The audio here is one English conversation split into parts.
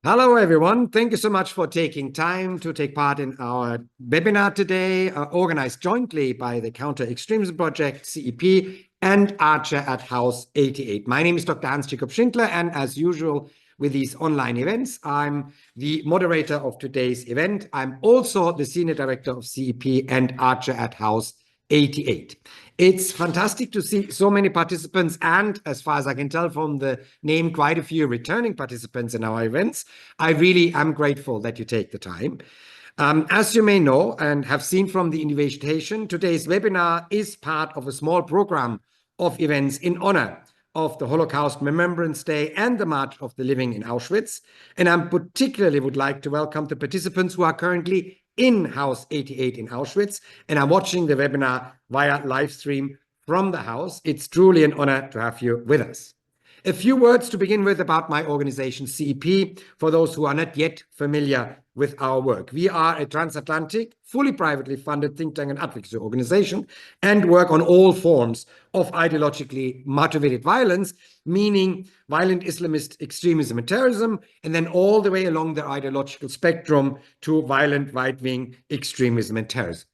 Hello, everyone. Thank you so much for taking time to take part in our webinar today, organized jointly by the Counter Extremism Project, CEP, and Archer at House 88. My name is Dr. Hans-Jakob Schindler, and as usual with these online events, I'm the moderator of today's event. I'm also the Senior Director of CEP and Archer at House 88. It's fantastic to see so many participants and, as far as I can tell from the name, quite a few returning participants in our events. I really am grateful that you take the time. As you may know and have seen from the invitation, today's webinar is part of a small program of events in honor of the Holocaust Remembrance Day and the March of the Living in Auschwitz. And I particularly would like to welcome the participants who are currently in House 88 in Auschwitz and are watching the webinar via live stream from the house. It's truly an honor to have you with us. A few words to begin with about my organization, CEP, for those who are not yet familiar with our work. We are a transatlantic, fully privately funded think tank and advocacy organization and work on all forms of ideologically motivated violence, meaning violent Islamist extremism and terrorism, and then all the way along the ideological spectrum to violent right-wing extremism and terrorism.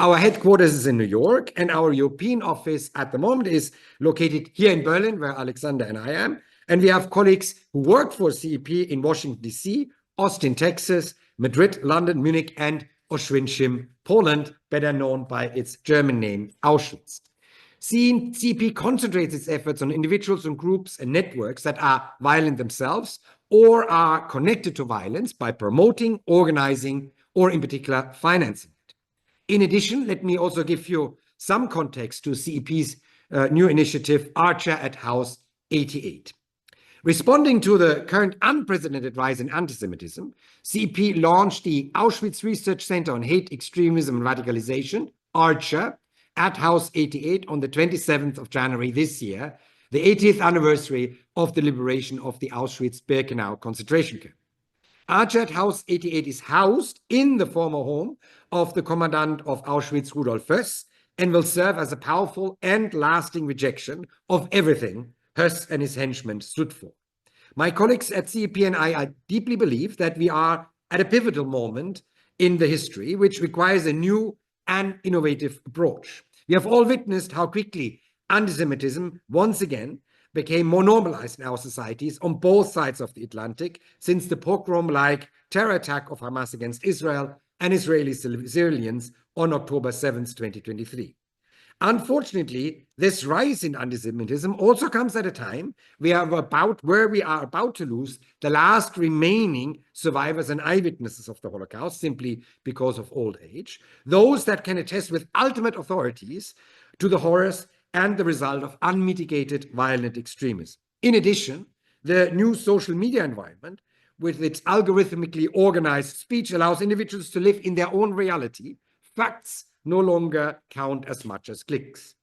Our headquarters is in New York, and our European office at the moment is located here in Berlin, where Alexander and I am. And we have colleagues who work for CEP in Washington, D.C., Austin, Texas, Madrid, London, Munich, and Oświęcim, Poland, better known by its German name, Auschwitz. CEP concentrates its efforts on individuals and groups and networks that are violent themselves or are connected to violence by promoting, organizing, or in particular, financing. In addition, let me also give you some context to CEP's new initiative, Archer at House 88. Responding to the current unprecedented rise in anti-Semitism, CEP launched the Auschwitz Research Center on Hate, Extremism, and Radicalization, Archer, at House 88 on the 27th of January this year, the 80th anniversary of the liberation of the Auschwitz-Birkenau concentration camp. Archer at House 88 is housed in the former home of the commandant of Auschwitz, Rudolf Höss, and will serve as a powerful and lasting rejection of everything Höss and his henchmen stood for. My colleagues at CEP and I deeply believe that we are at a pivotal moment in the history, which requires a new and innovative approach. We have all witnessed how quickly anti-Semitism once again became more normalized in our societies on both sides of the Atlantic since the pogrom-like terror attack of Hamas against Israel and Israeli civilians on October 7th, 2023. Unfortunately, this rise in anti-Semitism also comes at a time where we are about to lose the last remaining survivors and eyewitnesses of the Holocaust simply because of old age, those that can attest with ultimate authorities to the horrors and the result of unmitigated violent extremism. In addition, the new social media environment, with its algorithmically organized speech, allows individuals to live in their own reality. Facts no longer count as much as clicks.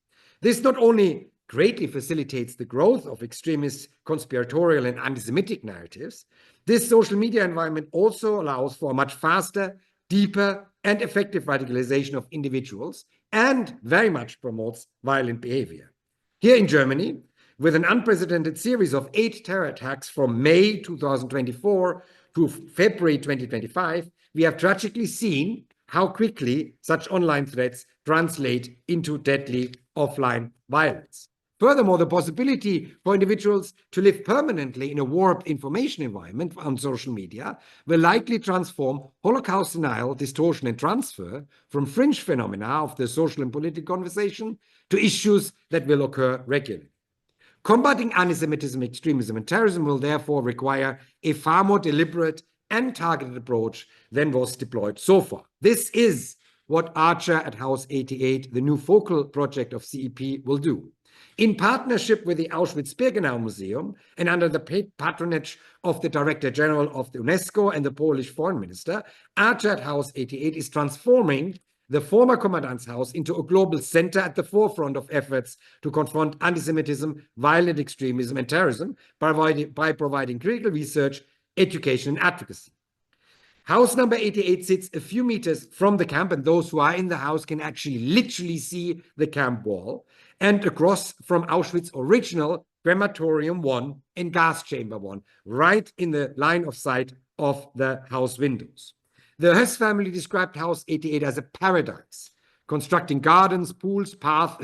This not only greatly facilitates the growth of extremist, conspiratorial, and anti-Semitic narratives, this social media environment also allows for a much faster, deeper, and effective radicalization of individuals and very much promotes violent behavior. Here in Germany, with an unprecedented series of 8 terror attacks from May 2024 to February 2025, we have tragically seen how quickly such online threats translate into deadly offline violence. Furthermore, the possibility for individuals to live permanently in a warped information environment on social media will likely transform Holocaust denial, distortion, and transfer from fringe phenomena of the social and political conversation to issues that will occur regularly. Combating anti-Semitism, extremism, and terrorism will therefore require a far more deliberate and targeted approach than was deployed so far. This is what Archer at House 88, the new focal project of CEP, will do. In partnership with the Auschwitz-Birkenau Museum and under the patronage of the Director General of the UNESCO and the Polish Foreign Minister, Archer at House 88 is transforming the former Commandant's House into a global center at the forefront of efforts to confront anti-Semitism, violent extremism, and terrorism by providing critical research, education, and advocacy. House number 88 sits a few meters from the camp, and those who are in the house can actually literally see the camp wall. And across from Auschwitz original Crematorium 1 and Gas Chamber 1, right in the line of sight of the house windows. The Höss family described House 88 as a paradise, constructing gardens, pools, bath,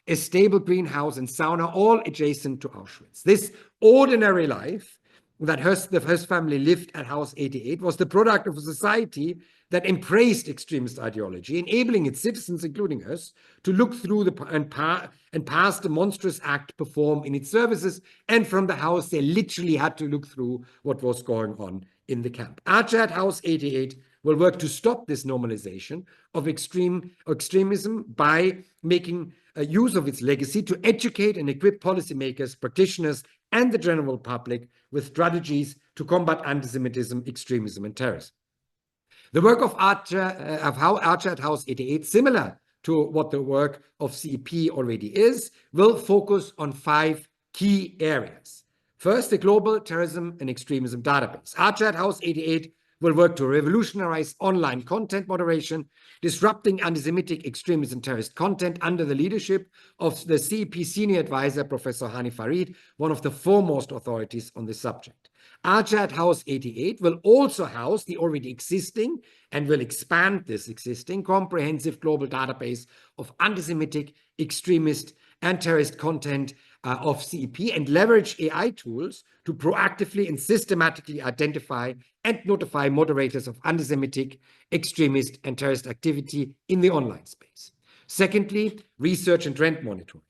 a stable greenhouse, and sauna, all adjacent to Auschwitz. This ordinary life that the Höss family lived at House 88 was the product of a society that embraced extremist ideology, enabling its citizens, including us, to look through and pass the monstrous act performed in its services. And from the house, they literally had to look through what was going on in the camp. Archer at House 88 will work to stop this normalization of extremism by making use of its legacy to educate and equip policymakers, practitioners, and the general public with strategies to combat anti-Semitism, extremism, and terrorism. The work of Archer at House 88, similar to what the work of CEP already is, will focus on 5 key areas. First, the Global Terrorism and Extremism Database. Archer at House 88 will work to revolutionize online content moderation, disrupting anti-Semitic extremism and terrorist content under the leadership of the CEP senior advisor, Professor Hani Farid, one of the foremost authorities on this subject. Archer at House 88 will also house the already existing and will expand this existing comprehensive global database of anti-Semitic, extremist, and terrorist content of CEP and leverage AI tools to proactively and systematically identify and notify moderators of anti-Semitic, extremist, and terrorist activity in the online space. Secondly, research and trend monitoring.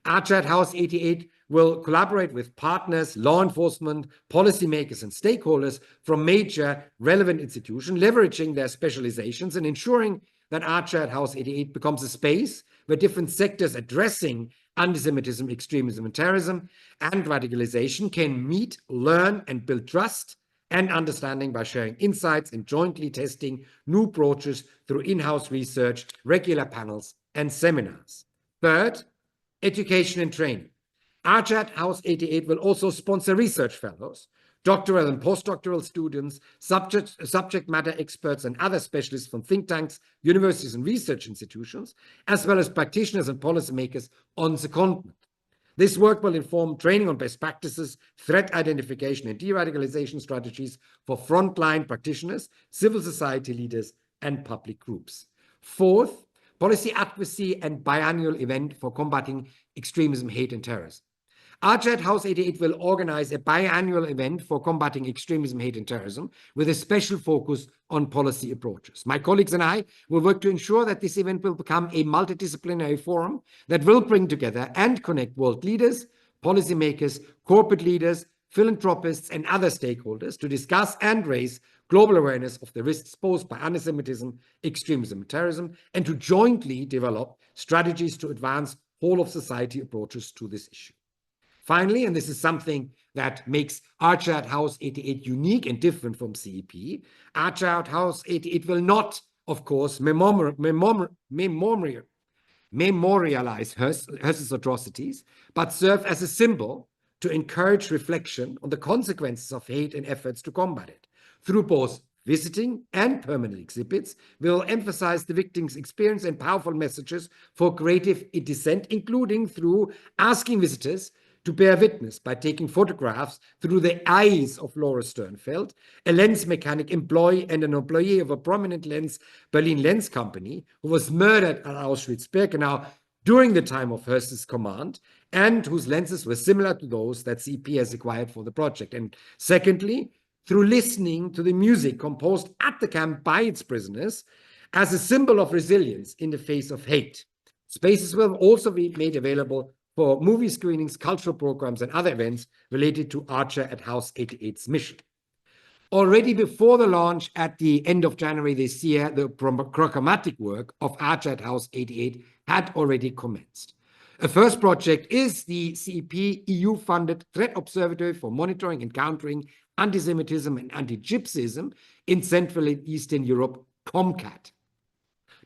Archer at House 88 will collaborate with partners, law enforcement, policymakers, and stakeholders from major relevant institutions, leveraging their specializations and ensuring that Archer at House 88 becomes a space where different sectors addressing anti-Semitism, extremism, and terrorism and radicalization can meet, learn, and build trust and understanding by sharing insights and jointly testing new approaches through in-house research, regular panels, and seminars. Third, education and training. Archer at House 88 will also sponsor research fellows, doctoral and postdoctoral students, subject matter experts, and other specialists from think tanks, universities, and research institutions, as well as practitioners and policymakers on the continent. This work will inform training on best practices, threat identification, and de-radicalization strategies for frontline practitioners, civil society leaders, and public groups. Fourth, policy advocacy and biannual event for combating extremism, hate, and terrorism. Archer at House 88 will organize a biannual event for combating extremism, hate, and terrorism with a special focus on policy approaches. My colleagues and I will work to ensure that this event will become a multidisciplinary forum that will bring together and connect world leaders, policymakers, corporate leaders, philanthropists, and other stakeholders to discuss and raise global awareness of the risks posed by anti-Semitism, extremism, and terrorism, and to jointly develop strategies to advance whole-of-society approaches to this issue. Finally, and this is something that makes Archer at House 88 unique and different from CEP, Archer at House 88 will not, of course, memorialize Höss's atrocities, but serve as a symbol to encourage reflection on the consequences of hate and efforts to combat it. Through both visiting and permanent exhibits, we will emphasize the victims' experience and powerful messages for creative dissent, including through asking visitors to bear witness by taking photographs through the eyes of Laura Sternfeld, a lens mechanic employee and an employee of a prominent Berlin lens company who was murdered at Auschwitz-Birkenau during the time of Höss's command and whose lenses were similar to those that CEP has acquired for the project. And secondly, through listening to the music composed at the camp by its prisoners as a symbol of resilience in the face of hate. Spaces will also be made available for movie screenings, cultural programs, and other events related to Archer at House 88's mission. Already before the launch at the end of January this year, the programmatic work of Archer at House 88 had already commenced. A first project is the CEP EU-funded Threat Observatory for Monitoring and Countering Anti-Semitism and Anti-Gypsyism in Central and Eastern Europe, TOMCAT.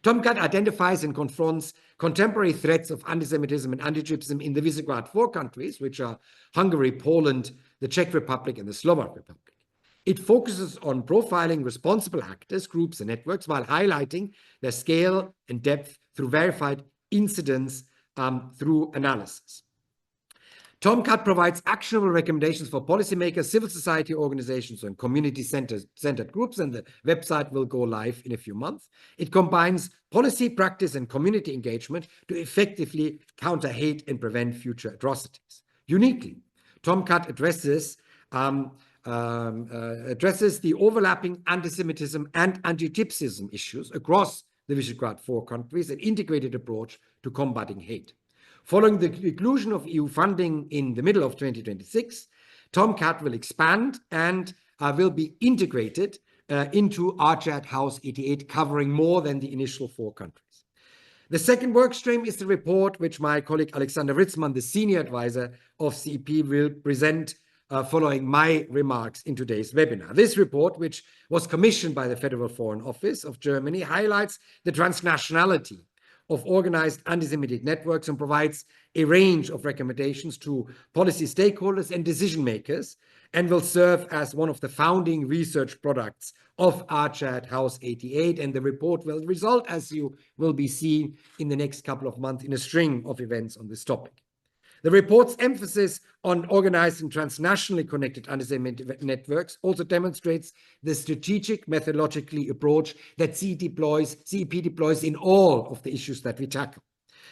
TOMCAT identifies and confronts contemporary threats of anti-Semitism and anti-Gypsyism in the Visegrad 4 countries, which are Hungary, Poland, the Czech Republic, and the Slovak Republic. It focuses on profiling responsible actors, groups, and networks while highlighting their scale and depth through verified incidents through analysis. Tomcat provides actionable recommendations for policymakers, civil society organizations, and community-centered groups, and the website will go live in a few months. It combines policy, practice, and community engagement to effectively counter hate and prevent future atrocities. Uniquely, Tomcat addresses the overlapping anti-Semitism and anti-Gypsyism issues across the Visegrad 4 countries, an integrated approach to combating hate. Following the conclusion of EU funding in the middle of 2026, Tomcat will expand and will be integrated into Archer at House 88, covering more than the initial 4 countries. The second work stream is the report which my colleague Alexander Ritzmann, the senior advisor of CEP, will present following my remarks in today's webinar. This report, which was commissioned by the Federal Foreign Office of Germany, highlights the transnationality of organized anti-Semitic networks and provides a range of recommendations to policy stakeholders and decision makers, and will serve as one of the founding research products of Archer at House 88. And the report will result, as you will be seeing in the next couple of months, in a string of events on this topic. The report's emphasis on organized and transnationally connected anti-Semitic networks also demonstrates the strategic methodological approach that CEP deploys in all of the issues that we tackle.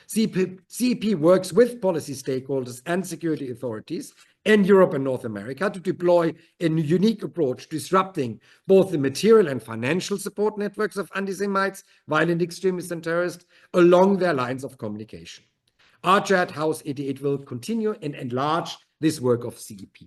CEP works with policy stakeholders and security authorities in Europe and North America to deploy a unique approach, disrupting both the material and financial support networks of anti-Semites, violent extremists, and terrorists along their lines of communication. Archer at House 88 will continue and enlarge this work of CEP.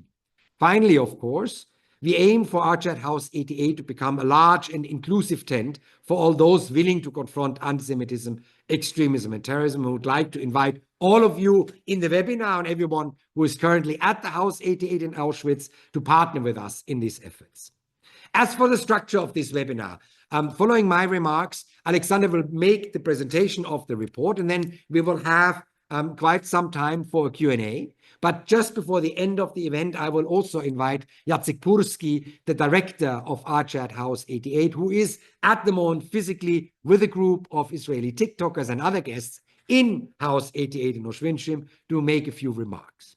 Finally, of course, we aim for Archer at House 88 to become a large and inclusive tent for all those willing to confront anti-Semitism, extremism, and terrorism. We would like to invite all of you in the webinar and everyone who is currently at the House 88 in Auschwitz to partner with us in these efforts. As for the structure of this webinar, following my remarks, Alexander will make the presentation of the report, and then we will have quite some time for a Q&A. But just before the end of the event, I will also invite Jacek Purski, the director of Archer at House 88, who is at the moment physically with a group of Israeli TikTokers and other guests in House 88 in Auschwitz, to make a few remarks.